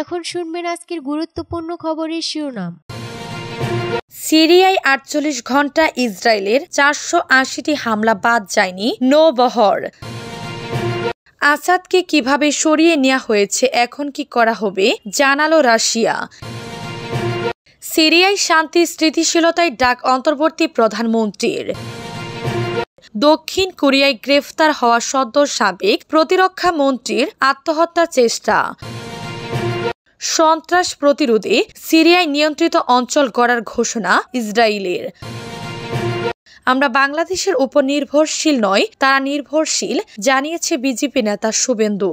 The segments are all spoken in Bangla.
এখন শুনবেন আজকের গুরুত্বপূর্ণ খবরের শিরোনাম। সিরিয়ায় ৪৮ ঘন্টা ইসরায়েলের ৪৮০টি হামলা বাদ যায়নি নৌবহর। আসাদকে কিভাবে সরিয়ে নেওয়া হয়েছে, এখন কি করা হবে, জানালো রাশিয়া। সিরিয়ায় শান্তি স্থিতিশীলতায় ডাক অন্তর্বর্তী প্রধানমন্ত্রীর। দক্ষিণ কোরিয়ায় গ্রেফতার হওয়া সদ্য সাবেক প্রতিরক্ষা মন্ত্রীর আত্মহত্যার চেষ্টা। সন্ত্রাস প্রতিরোধে সিরিয়ায় নিয়ন্ত্রিত অঞ্চল গড়ার ঘোষণা ইসরায়েলের। আমরা বাংলাদেশের উপর নির্ভরশীল নয়, তারা নির্ভরশীল, জানিয়েছে বিজেপি নেতা শুভেন্দু।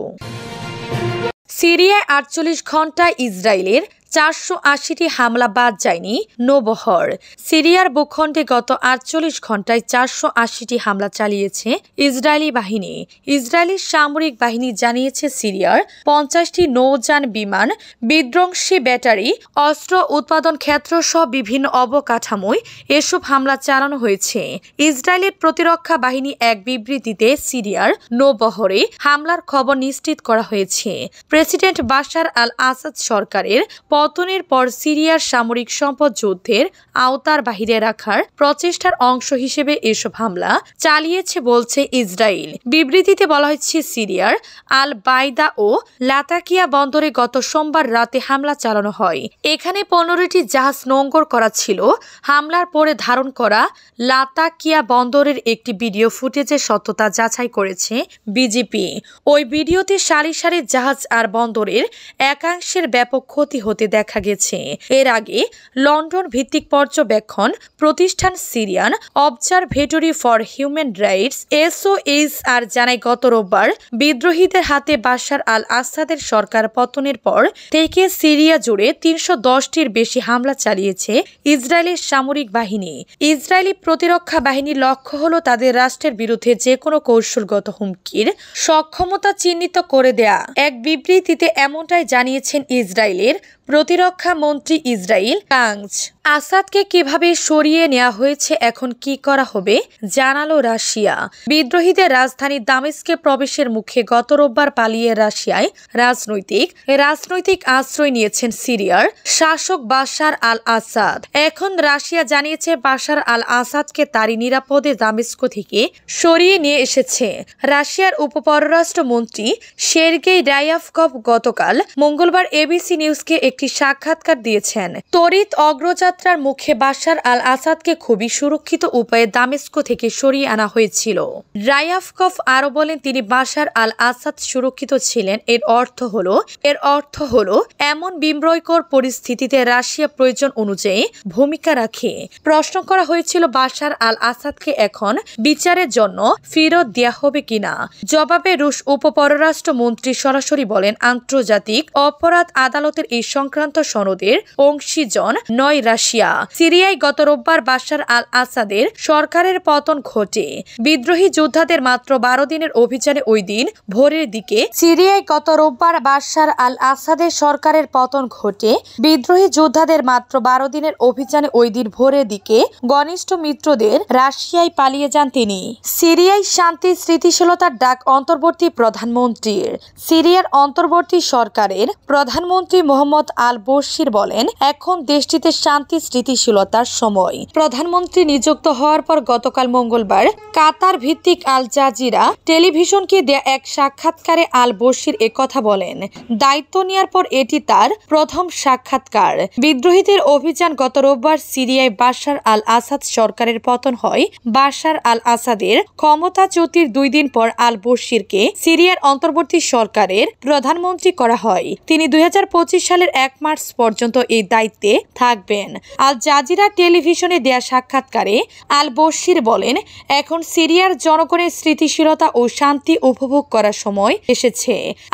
সিরিয়ায় ৪৮ ঘন্টায় ইসরায়েলের ৪৮০টি হামলা বাদ যায়নি নৌবহর। সিরিয়ার ভূখণ্ডে গত ৪৮ ঘন্টায় ৪৮০টি হামলা চালিয়েছে ইসরায়েলি বাহিনী। ইসরায়েলি সামরিক বাহিনী জানিয়েছে সিরিয়ার ৫০টি নৌযান, বিমান, বিধ্বংসী ব্যাটারি, অস্ত্র উৎপাদন ক্ষেত্র সহ বিভিন্ন অবকাঠামোয় এসব হামলা চালানো হয়েছে। ইসরায়েলের প্রতিরক্ষা বাহিনী এক বিবৃতিতে সিরিয়ার নৌবহরে হামলার খবর নিশ্চিত করা হয়েছে। প্রেসিডেন্ট বাশার আল আসাদ সরকারের পতনের পর সিরিয়ার সামরিক সম্পদ যুদ্ধের আওতার বাহিরে রাখার প্রচেষ্টার অংশ হিসেবে এসব হামলা চালিয়েছে বলছে ইসরায়েল। বিবৃতিতে বলা হয়েছে, সিরিয়ার আল বাইদা ও লাতাকিয়া বন্দরে গত সোমবার রাতে হামলা চালানো হয়। এখানে ১৫টি জাহাজ নোঙ্গর করা ছিল। হামলার পরে ধারণ করা লাতাকিয়া বন্দরের একটি ভিডিও ফুটেজের সত্যতা যাচাই করেছে বিজেপি। ওই ভিডিওতে সারি সারি জাহাজ আর বন্দরের একাংশের ব্যাপক ক্ষতি হতে দেখা গেছে। এর আগে লন্ডন ভিত্তিক পর্যবেক্ষণ প্রতিষ্ঠান Syrian observatory for human rights SOHR জানায়, গত রোববার বিদ্রোহীদের হাতে বাশার আল আসাদের সরকার পতনের পর থেকে সিরিয়া জুড়ে ৩১০টির বেশি হামলা চালিয়েছে ইসরায়েলের সামরিক বাহিনী। ইসরায়েলি প্রতিরক্ষা বাহিনীর লক্ষ্য হল তাদের রাষ্ট্রের বিরুদ্ধে যে কোনো কৌশলগত হুমকির সক্ষমতা চিহ্নিত করে দেয়া। এক বিবৃতিতে এমনটাই জানিয়েছেন ইসরায়েলের প্রতিরক্ষা মন্ত্রী ইসরায়েল কাঞ্জ। আসাদকে কিভাবে সরিয়ে নেওয়া হয়েছে, এখন কি করা হবে, জানালো রাশিয়া। বিদ্রোহীদের রাজধানী দামেস্কে প্রবেশের মুখে গত রোববার পালিয়ে রাশিয়ায় রাজনৈতিক আশ্রয় নিয়েছেন সিরিয়ার শাসক বাশার আল আসাদ। এখন রাশিয়া জানিয়েছে বাশার আল আসাদকে তারই নিরাপদে দামেস্ক থেকে সরিয়ে নিয়ে এসেছে। রাশিয়ার উপপররাষ্ট্রমন্ত্রী সের্গেই রায়াভকভ গতকাল মঙ্গলবার ABC নিউজকে একটি সাক্ষাৎকার দিয়েছেন। তড়িৎ অগ্রযাত্রার মুখে বাশার আল আসাদকে খুবই সুরক্ষিত উপায়ে দামেস্ক থেকে সরিয়ে আনা হয়েছিল। রায়াভকভ আরও বলেন, তিনি বাশার আল আসাদ সুরক্ষিত ছিলেন। এর অর্থ হলো এমন বিস্ময়কর পরিস্থিতিতে রাশিয়া প্রয়োজন অনুযায়ী ভূমিকা রাখে। প্রশ্ন করা হয়েছিল বাশার আল আসাদকে এখন বিচারের জন্য ফেরত দেয়া হবে কিনা। জবাবে রুশ উপপররাষ্ট্রমন্ত্রী সরাসরি বলেন, আন্তর্জাতিক অপরাধ আদালতের এই সংক্রান্ত সনদের অংশীজন নয় রাশিয়া। সিরিয়ায় গত রোববার বাশার আল আসাদের সরকারের পতন ঘটে। বিদ্রোহী যোদ্ধাদের মাত্র ১২ দিনের অভিযানে ওই দিন ভোরের দিকে সিরিয়ায় গত রোববার বাশার আল আসাদের সরকারের পতন ঘটে। বিদ্রোহী যোদ্ধাদের মাত্র ১২ দিনের অভিযানে ওই দিন ভোরের দিকে ঘনিষ্ঠ মিত্রদের রাশিয়ায় পালিয়ে যান তিনি। সিরিয়ায় শান্তি স্থিতিশীলতার ডাক অন্তর্বর্তী প্রধানমন্ত্রীর। সিরিয়ার অন্তর্বর্তী সরকারের প্রধানমন্ত্রী মোহাম্মদ আল বশির বলেন, এখন দেশটিতে শান্তি স্থিতিশীলতার সময়। প্রধানমন্ত্রী নিযুক্ত হওয়ার পর গতকাল মঙ্গলবার কাতার ভিত্তিক আল জাজিরা টেলিভিশনকে দেয়া এক সাক্ষাৎকারে আল বশির একথা বলেন। দায়িত্ব নেওয়ার পর এটি তার প্রথম সাক্ষাৎকার। বিদ্রোহীদের অভিযান গত রোববার সিরিয়ায় বাশার আল আসাদ সরকারের পতন হয়। বাশার আল আসাদের ক্ষমতাচ্যুতির ২ দিন পর আল বশিরকে সিরিয়ার অন্তর্বর্তী সরকারের প্রধানমন্ত্রী করা হয়। তিনি ২০২৫ সালের ১ মার্চ পর্যন্ত এই দায়িত্বে থাকবেন। আল জাজিরা টেলিভিশনে দেয়া সাক্ষাৎকারে আল বশির বলেন, এখন সিরিয়ার জনগণের স্থিতিশীলতা ও শান্তি উপভোগ করার সময় এসেছে।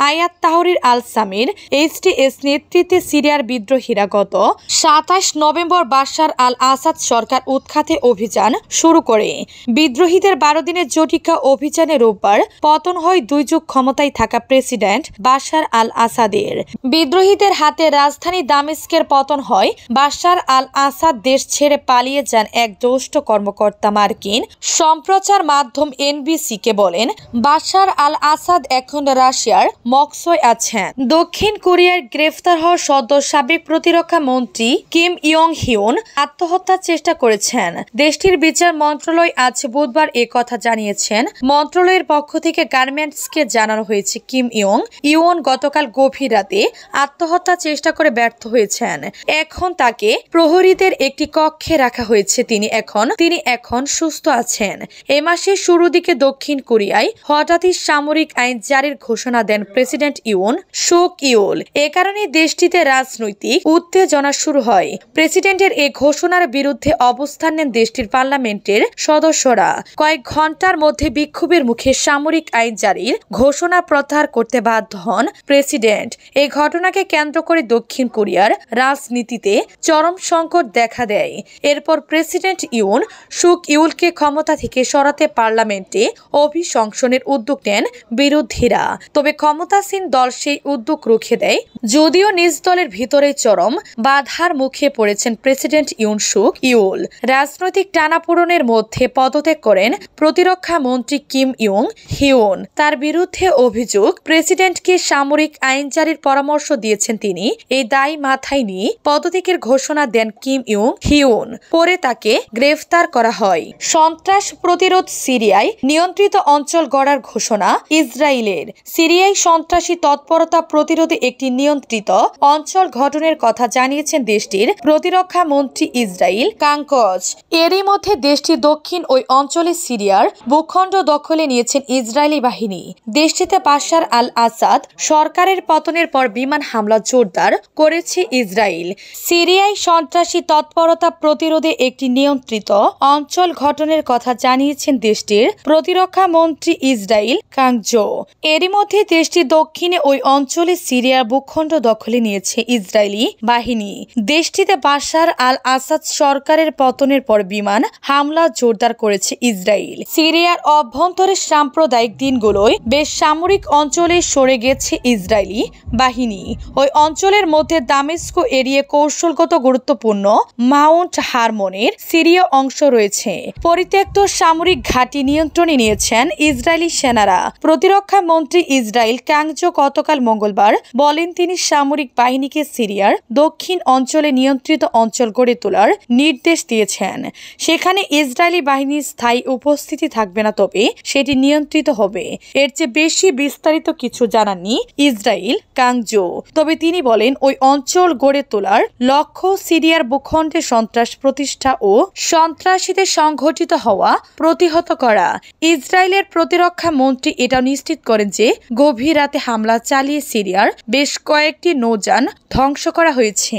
আয়াত তাহরির আল সামির HTS নেতৃত্বে সিরিয়ার বিদ্রোহীরা গত ২৭ নভেম্বর বাশার আল আসাদ সরকার উৎখাতে অভিযান শুরু করে। বিদ্রোহীদের ১২ দিনের জটিকা অভিযানে রোববার পতন হয় ২ যুগ ক্ষমতায় থাকা প্রেসিডেন্ট বাশার আল আসাদের। বিদ্রোহীদের হাতে রাজধানী দামেস্কের পতন হয় বাশার আল আসাদ দেশ ছেড়ে পালিয়ে যান এক দুষ্ট কর্মকর্তা। মার্কিন সম্প্রচার মাধ্যম এনবিসিকে বলেন, বাশার আল আসাদ এখন রাশিয়ার মস্কোয় আছেন। দক্ষিণ কোরিয়ার গ্রেফতার হওয়া সদ্য সাবেক প্রতিরক্ষা মন্ত্রী কিম ইয়ং হিউন আত্মহত্যার চেষ্টা করেছেন। দেশটির বিচার মন্ত্রণালয় আজ বুধবার কথা জানিয়েছেন। মন্ত্রণালয়ের পক্ষ থেকে গার্মেন্টসকে জানানো হয়েছে, কিম ইয়ং গতকাল গভীর রাতে আত্মহত্যার চেষ্টা করে ব্যর্থ হয়েছেন। এখন তাকে প্রহরীদের একটি কক্ষে রাখা হয়েছে। তিনি এখন সুস্থ আছেন। এ মাসের শুরুর দিকে দক্ষিণ কোরিয়ায় হঠাৎই সামরিক আইন জারির ঘোষণা দেন প্রেসিডেন্ট ইউন সুক ইউল। এ কারণে দেশটিতে রাজনৈতিক উত্তেজনা শুরু হয়। প্রেসিডেন্টের এই ঘোষণার বিরুদ্ধে অবস্থান নেন দেশটির পার্লামেন্টের সদস্যরা। কয়েক ঘন্টার মধ্যে বিক্ষোভের মুখে সামরিক আইন জারির ঘোষণা প্রত্যাহার করতে বাধ্য হন প্রেসিডেন্ট। এই ঘটনাকে কেন্দ্র করে দক্ষিণ কোরিয়ার রাজনীতিতে চরম সংকট দেখা দেয়। এরপর প্রেসিডেন্ট ইউন সুক ইউলকে ক্ষমতা থেকে সরাতে পার্লামেন্টে অভিশংসনের উদ্যোগ নেন বিরোধীরা। তবে ক্ষমতাসীন দল সেই উদ্যোগ রুখে দেয়। যদিও নিজ দলের ভিতরে চরম বাধার মুখে পড়েছেন প্রেসিডেন্ট ইউন সুক ইউল। রাজনৈতিক টানাপোড়েনের মধ্যে পদত্যাগ করেন প্রতিরক্ষা মন্ত্রী কিম ইয়ং হিউন। তার বিরুদ্ধে অভিযোগ, প্রেসিডেন্টকে সামরিক আইন জারির পরামর্শ দিয়েছেন তিনি। এই দায় মাথায় নিয়ে পদত্যাগের ঘোষণা দেন কিম ইয়ং হিউন। পরে তাকে গ্রেফতার করা হয়। সন্ত্রাস প্রতিরোধ, সিরিয়ায় নিয়ন্ত্রিত অঞ্চল গড়ার ঘোষণা ইসরায়েলের। সিরিয়ায় সন্ত্রাসী তৎপরতা প্রতিরোধে একটি নিয়ন্ত্রিত অঞ্চল গঠনের কথা জানিয়েছেন দেশটির প্রতিরক্ষা মন্ত্রী ইসরায়েল কাঙ্কজ। এরই মধ্যে দেশটির দক্ষিণ ওই অঞ্চলে সিরিয়ার ভূখণ্ড দখলে নিয়েছেন ইসরায়েলি বাহিনী। দেশটিতে বাশার আল আসাদ সরকারের পতনের পর বিমান হামলা জোরদার করেছে ইসরায়েল। সিরিয়ায় সন্ত্রাসী তৎপরতা প্রতিরোধে একটি নিয়ন্ত্রিত অঞ্চল গঠনের কথা জানিয়েছেন দেশটির প্রতিরক্ষা মন্ত্রী ইসরায়েল কাঙ্কজ। এরই মধ্যে দেশটির দক্ষিণে ওই অঞ্চলে সিরিয়ার ভূখণ্ড দখলে নিয়েছে ইসরায়েলি বাহিনী। দেশটিতে বাশার আল আসাদ সরকারের পতনের পর বিমান হামলা জোরদার করেছে ইসরায়েল। সিরিয়ার অভ্যন্তরে সাম্প্রদায়িক দিনগুলোয় বেশ সামরিক অঞ্চলে সরে গেছে ইসরায়েলি বাহিনী। ওই অঞ্চলের মধ্যে দামেস্কো এরিয়ে কৌশলগত গুরুত্বপূর্ণ মাউন্ট হারমনের সিরীয় অংশ রয়েছে। পরিত্যক্ত সামরিক ঘাঁটি নিয়ন্ত্রণে নিয়েছেন ইসরায়েলি সেনারা। প্রতিরক্ষা মন্ত্রী ইসরায়েল কাঙ্কজ গতকাল মঙ্গলবার বলেন, তিনি সামরিক বাহিনীকে সিরিয়ার দক্ষিণ অঞ্চলে নিয়ন্ত্রিত অঞ্চল গড়ে তোলার নির্দেশ দিয়েছেন। সেখানে ইসরায়েলি বাহিনীর স্থায়ী উপস্থিতি থাকবে না, তবে সেটি নিয়ন্ত্রিত হবে। এর চেয়ে বেশি বিস্তারিত কিছু জানাননি ইসরায়েল কাঙ্কজ। তবে তিনি বলেন, ওই অঞ্চল গড়ে তোলার লক্ষ্য সিরিয়ার ভূখণ্ডে সন্ত্রাস প্রতিষ্ঠা ও সন্ত্রাসীদের সংঘটিত হওয়া প্রতিহত করা। ইসরায়েলের প্রতিরক্ষা মন্ত্রী এটাও নিশ্চিত করেন যে গভীর রাতে হামলা চালিয়ে সিরিয়ার বেশ কয়েকটি নৌযান ধ্বংস করা হয়েছে।